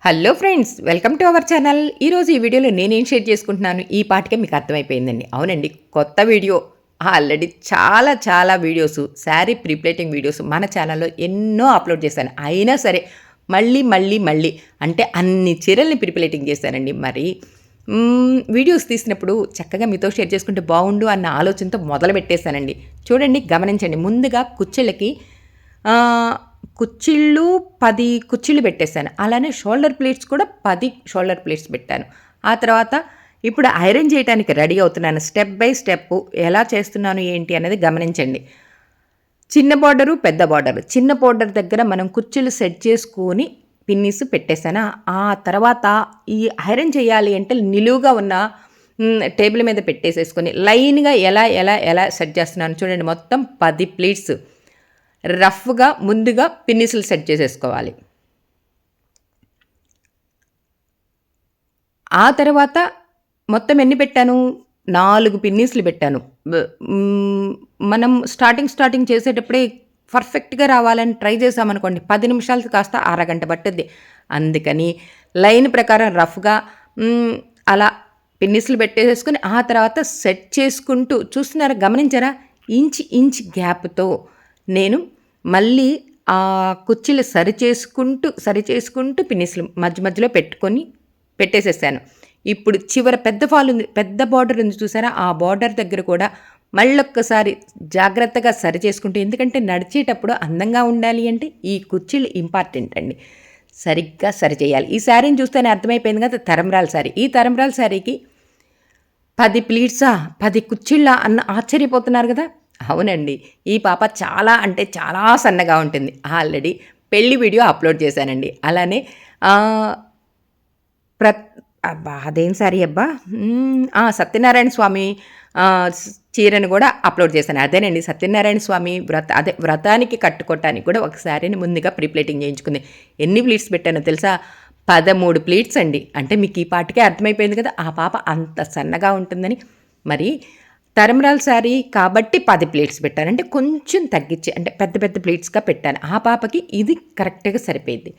Hello friends, welcome to our channel. ఈరోజు ఈ వీడియోలో నేనేం షేర్ చేసుకుంటున్నాను ఈ పాటికే మీకు అర్థమైపోయిందండి. అవునండి, కొత్త వీడియో. ఆల్రెడీ చాలా చాలా వీడియోస్, శారీ ప్రీప్లేటింగ్ వీడియోస్ మన ఛానల్లో ఎన్నో అప్లోడ్ చేశాను. అయినా సరే మళ్ళీ అంటే అన్ని చీరల్ని ప్రీప్లేటింగ్ చేశానండి. మరి వీడియోస్ తీసినప్పుడు చక్కగా మీతో షేర్ చేసుకుంటే బాగుండు అన్న ఆలోచనతో మొదలు పెట్టేశానండి. చూడండి, గమనించండి. ముందుగా కుచ్చెళ్ళకి కుచ్చిళ్ళు 10 కుచ్చిళ్ళు పెట్టేశాను. అలానే షోల్డర్ ప్లేట్స్ కూడా 10 షోల్డర్ ప్లేట్స్ పెట్టాను. ఆ తర్వాత ఇప్పుడు ఐరన్ చేయడానికి రెడీ అవుతున్నాను. స్టెప్ బై స్టెప్ ఎలా చేస్తున్నాను ఏంటి అనేది గమనించండి. చిన్న బార్డరు, పెద్ద బార్డరు. చిన్న బార్డర్ దగ్గర మనం కుచ్చిళ్ళు సెట్ చేసుకొని పిన్నీస్ పెట్టేశాను. ఆ తర్వాత ఈ ఐరన్ చేయాలి అంటే నిలువుగా ఉన్న టేబుల్ మీద పెట్టేసేసుకొని లైన్గా ఎలా సెట్ చేస్తున్నాను చూడండి. మొత్తం 10 ప్లేట్స్ రఫ్గా ముందుగా పిన్నిసులు సెట్ చేసేసుకోవాలి. ఆ తర్వాత మొత్తం ఎన్ని పెట్టాను? 4 పిన్నీసులు పెట్టాను. మనం స్టార్టింగ్ చేసేటప్పుడే పర్ఫెక్ట్గా రావాలని ట్రై చేసామనుకోండి, 10 నిమిషాలు కాస్త అరగంట పట్టుద్ది. అందుకని లైన్ ప్రకారం రఫ్గా అలా పిన్నిసులు పెట్టేసేసుకొని ఆ తర్వాత సెట్ చేసుకుంటూ చూస్తున్నారా, గమనించారా? ఇంచ్ గ్యాప్తో నేను మళ్ళీ ఆ కుర్చీలు సరి చేసుకుంటూ పిన్నిస్లు మధ్యలో పెట్టేసేసాను. ఇప్పుడు చివర పెద్ద బార్డర్ ఉంది చూసారా, ఆ బార్డర్ దగ్గర కూడా మళ్ళొక్కసారి జాగ్రత్తగా సరి చేసుకుంటూ, ఎందుకంటే నడిచేటప్పుడు అందంగా ఉండాలి అంటే ఈ కుర్చీలు ఇంపార్టెంట్ అండి. సరిగ్గా సరి చేయాలి. ఈ శారీని చూస్తేనే అర్థమైపోయింది కదా, తరంబ్రాల శారీ. ఈ తరంబ్రాల శారీకి 10 ప్లీట్సా, 10 కుర్చీళ్ళా అన్న ఆశ్చర్యపోతున్నారు కదా. అవునండి, ఈ పాప చాలా అంటే చాలా సన్నగా ఉంటుంది. ఆల్రెడీ పెళ్లి వీడియో అప్లోడ్ చేశానండి. అలానే అదేం సారీ అబ్బా, సత్యనారాయణ స్వామి చీరను కూడా అప్లోడ్ చేశాను. అదేనండి, సత్యనారాయణ స్వామి వ్రతానికి కట్టుకోవటానికి కూడా ఒక శారీని ముందుగా ప్రీప్లేటింగ్ చేయించుకుంది. ఎన్ని ప్లీట్స్ పెట్టానో తెలుసా? 13 ప్లీట్స్ అండి. అంటే మీకు ఈ పాటికే అర్థమైపోయింది కదా ఆ పాప అంత సన్నగా ఉంటుందని. మరి తరంబ్రాల శారీ కాబట్టి 10 ప్లేట్స్ పెట్టాను. అంటే కొంచెం తగ్గించి, అంటే పెద్ద ప్లేట్స్గా పెట్టాను. ఆ పాపకి ఇది కరెక్ట్గా సరిపోయింది.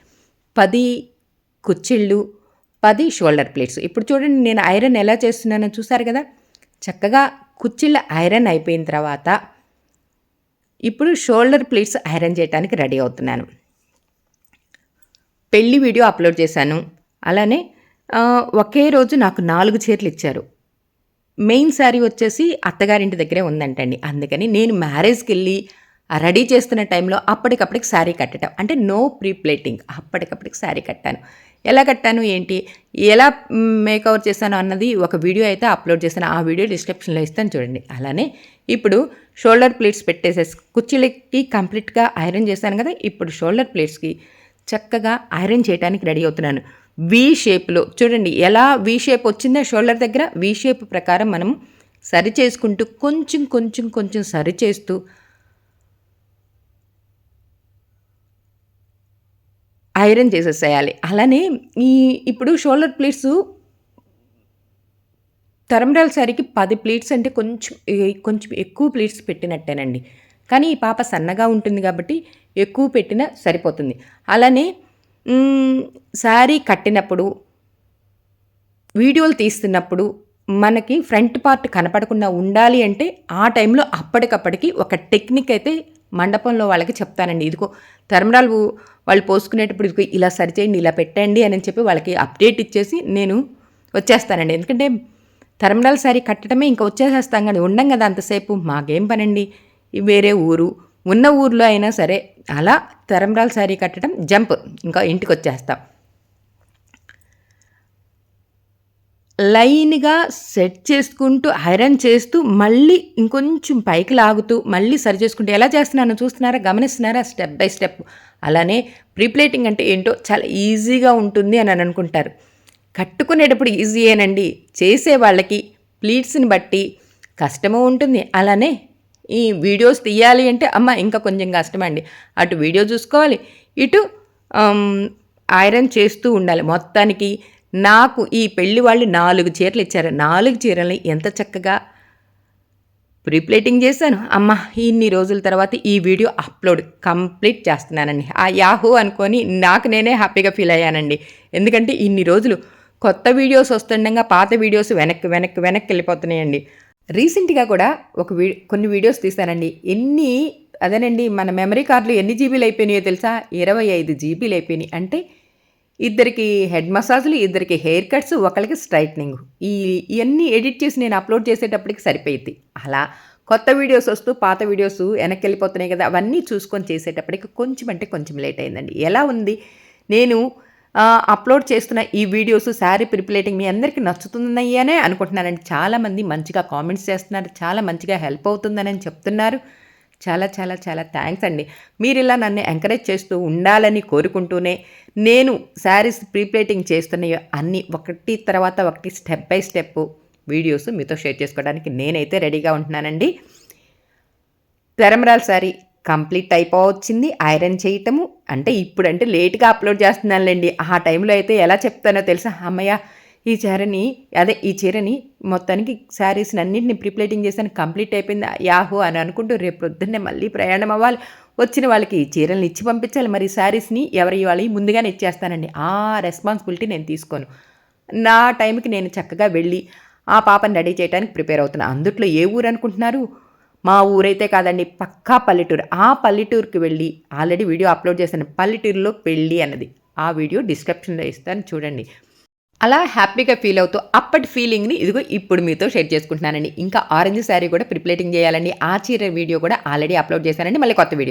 10 కుచ్చిళ్ళు, 10 షోల్డర్ ప్లేట్స్. ఇప్పుడు చూడండి, నేను ఐరన్ ఎలా చేస్తున్నానో చూసారు కదా. చక్కగా కుచ్చిళ్ళ ఐరన్ అయిపోయిన తర్వాత ఇప్పుడు షోల్డర్ ప్లేట్స్ ఐరన్ చేయడానికి రెడీ అవుతున్నాను. పెళ్లి వీడియో అప్లోడ్ చేశాను. అలానే ఒకే రోజు నాకు 4 చీరలు ఇచ్చారు. మెయిన్ శారీ వచ్చేసి అత్తగారింటి దగ్గరే ఉందంటండి. అందుకని నేను మ్యారేజ్కి వెళ్ళి రెడీ చేస్తున్న టైంలో అప్పటికప్పటికి శారీ కట్టడం, అంటే నో ప్రీప్లేటింగ్, అప్పటికప్పటికి శారీ కట్టాను. ఎలా కట్టాను ఏంటి, ఎలా మేకవర్ చేశాను అన్నది ఒక వీడియో అయితే అప్లోడ్ చేశాను. ఆ వీడియో డిస్క్రిప్షన్లో ఇస్తాను చూడండి. అలానే ఇప్పుడు షోల్డర్ ప్లేట్స్ పెట్టేసేసి కుర్చీలకి కంప్లీట్గా ఐరన్ చేశాను కదా. ఇప్పుడు షోల్డర్ ప్లేట్స్కి చక్కగా ఐరన్ చేయడానికి రెడీ అవుతున్నాను. వి షేప్లో చూడండి, ఎలా వి షేప్ వచ్చిందో షోల్డర్ దగ్గర వి షేప్ ప్రకారం మనం సరి చేసుకుంటూ కొంచెం సరి చేస్తూ ఐరన్ చేసేసేయాలి. అలానే ఇప్పుడు షోల్డర్ ప్లేట్స్ తరంబ్రాల శారీకి 10 ప్లేట్స్ అంటే కొంచెం ఎక్కువ ప్లేట్స్ పెట్టినట్టేనండి. కానీ ఈ పాప సన్నగా ఉంటుంది కాబట్టి ఎక్కువ పెట్టినా సరిపోతుంది. అలానే శారీ కట్టినప్పుడు వీడియోలు తీస్తున్నప్పుడు మనకి ఫ్రంట్ పార్ట్ కనపడకుండా ఉండాలి అంటే ఆ టైంలో అప్పటికప్పటికి ఒక టెక్నిక్ అయితే మండపంలో వాళ్ళకి చెప్తానండి. ఇదిగో తరంబ్రాలు వాళ్ళు పోసుకునేటప్పుడు ఇదిగో ఇలా సరిచేయండి, ఇలా పెట్టండి అని చెప్పి వాళ్ళకి అప్డేట్ ఇచ్చేసి నేను వచ్చేస్తానండి. ఎందుకంటే తరంబ్రాల శారీ కట్టడమే ఇంకా వచ్చేసేస్తాం కానీ ఉండం కదా అంతసేపు. మాకేం పనండి, వేరే ఊరు, ఉన్న ఊర్లో అయినా సరే అలా తరంబ్రాల శారీ కట్టడం జంప్, ఇంకా ఇంటికి వచ్చేస్తాం. లైన్గా సెట్ చేసుకుంటూ ఐరన్ చేస్తూ మళ్ళీ ఇంకొంచెం పైకి లాగుతూ మళ్ళీ సరి చేసుకుంటూ ఎలా చేస్తున్నానో చూస్తున్నారా, గమనిస్తున్నారా? Step by step. అలానే ప్రీప్లేటింగ్ అంటే ఏంటో చాలా ఈజీగా ఉంటుంది అని అనుకుంటారు. కట్టుకునేటప్పుడు ఈజీయేనండి, చేసే వాళ్ళకి ప్లీట్స్ని బట్టి కష్టము ఉంటుంది. అలానే ఈ వీడియోస్ తీయాలి అంటే అమ్మ ఇంకా కొంచెం కష్టమండి. అటు వీడియో చూసుకోవాలి, ఇటు ఐరన్ చేస్తూ ఉండాలి. మొత్తానికి నాకు ఈ పెళ్లి వాళ్ళు 4 చీరలు ఇచ్చారు. 4 చీరల్ని ఎంత చక్కగా ప్రీప్లేటింగ్ చేశాను. అమ్మ! ఇన్ని రోజుల తర్వాత ఈ వీడియో అప్‌లోడ్ కంప్లీట్ చేస్తున్నానండి. ఆ యాహూ! అనుకోని నాకు నేనే హ్యాపీగా ఫీల్ అయ్యానండి. ఎందుకంటే ఇన్ని రోజులు కొత్త వీడియోస్ వస్తుండగా పాత వీడియోస్ వెనక్కెళ్ళిపోతున్నాయండి. రీసెంట్‌గా కూడా కొన్ని వీడియోస్ తీశానండి. అదేనండి మన మెమరీ కార్డ్‌లు ఎన్ని జీబీలయిపోయినాయో తెలుసా? 25 జీబీలయిపోయినియి. అంటే ఇద్దరికి హెడ్ మసాజ్‌లు, ఇద్దరికి హెయిర్ కట్స్, ఒకళ్ళకి స్ట్రైట్నింగు. ఇయన్నీ ఎడిట్ చేసి నేను అప్‌లోడ్ చేసేటప్పటికి సరిపోయిద్ది. అలా కొత్త వీడియోస్ వస్తూ పాత వీడియోస్ వెనక్కెళ్ళిపోతున్నాయి కదా! అవన్నీ చూసుకొని చేసేటప్పటికి కొంచెం అంటే కొంచెం లేట్ అయిందండి. ఎలా ఉంది? నేను అప్‌లోడ్ చేస్తున్న ఈ వీడియోస్ శారీ ప్రిప్లేటింగ్ మీ అందరికీ నచ్చుతున్నాయనే అనుకుంటున్నానండి. చాలామంది మంచిగా కామెంట్స్ చేస్తున్నారు. చాలా మంచిగా హెల్ప్ అవుతుందనని చెప్తున్నారు. చాలా చాలా చాలా థ్యాంక్స్ అండి. మీరిలా నన్ను ఎంకరేజ్ చేస్తూ ఉండాలని కోరుకుంటూనే, నేను శారీస్ ప్రీప్లేటింగ్ చేస్తున్నయి అన్నీ ఒకటి తర్వాత ఒకటి స్టెప్ బై స్టెప్ వీడియోస్ మీతో షేర్ చేసుకోవడానికి నేనైతే రెడీగా ఉంటున్నానండి. పెరమరాల శారీ కంప్లీట్ అయిపోవచ్చింది. ఐరన్ చేయటము అంటే ఇప్పుడంటే లేట్‌గా అప్‌లోడ్ చేస్తున్నానులెండి. ఆ టైంలో అయితే ఎలా చెప్తానో తెలుసా? హమ్మయ్య! ఈ చీరని మొత్తానికి శారీస్‌నన్నిటిని ప్రీప్లేటింగ్ చేశాను. కంప్లీట్ అయిపోయింది. యాహూ! అని అనుకుంటూ రేపు పొద్దున్నే మళ్ళీ ప్రయాణం అవ్వాలి. వచ్చిన వాళ్ళకి చీరలను ఇచ్చి పంపించాలి. మరి శారీస్‌ని ఎవరియి వాళ్ళయి ముందుగానే ఇచ్చేస్తానండి. ఆ రెస్పాన్సిబిలిటీ నేను తీసుకోను. నా టైంకి నేను చక్కగా వెళ్ళి ఆ పాపని రెడీ చేయడానికి ప్రిపేర్ అవుతున్నా. అందుట్లో ఏ ఊరనుకుంటున్నారు? మా ఊరైతే కాదండి. పక్కా పల్లెటూరు. ఆ పల్లెటూరుకి వెళ్ళి ఆల్రెడీ వీడియో అప్‌లోడ్ చేశాను. పల్లెటూరులో పెళ్లి అన్నది. ఆ వీడియో డిస్క్రిప్షన్‌లో ఇస్తాను చూడండి. అలా హ్యాపీగా ఫీల్ అవుతూ అప్పటి ఫీలింగ్‌ని ఇదిగో ఇప్పుడు మీతో షేర్ చేసుకుంటున్నానండి. ఇంకా ఆరెంజ్ శారీ కూడా ప్రిప్లేటింగ్ చేయాలండి. ఆ చీర వీడియో కూడా ఆల్రెడీ అప్‌లోడ్ చేశానండి. మళ్ళీ కొత్త వీడియో